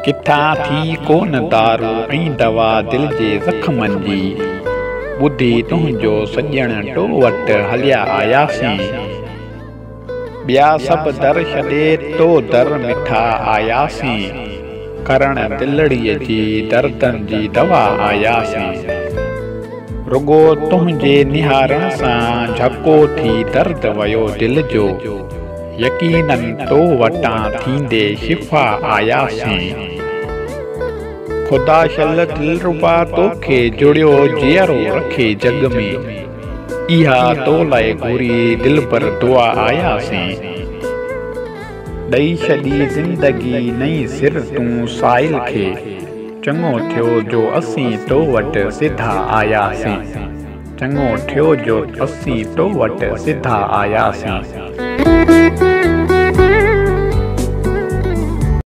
किथां थी कोन दारू ऐं दवा दिल जे ज़ख़्मनि जी। ॿुधी तुंहिंजो सॼण तो वटि हलिया आयासीं। ॿिया सभु दर छॾे तो दर मिठा आयासीं। करण दिलड़ीअ जी दर्दनि जी दवा आयासीं। रुगो तुंहिंजे निहारण सां झको थी दर्द वयो दिल जो। यकीनन तो वटां थींदे शिफ़ा आयासीं। ख़ुदा शल दिलरुबा तोखे जुड़ियो जीअरो रखे जग में। इहा तो लाइ घुरी दिल पर दुआ आयासीं। ॾेई छॾी ज़िंदगी नई सिर तूं साहिल खे। चङो थियो जो असीं तो वटि सिधा आयासीं। चङो थियो जो असीं तो वटि सिधा आयासीं।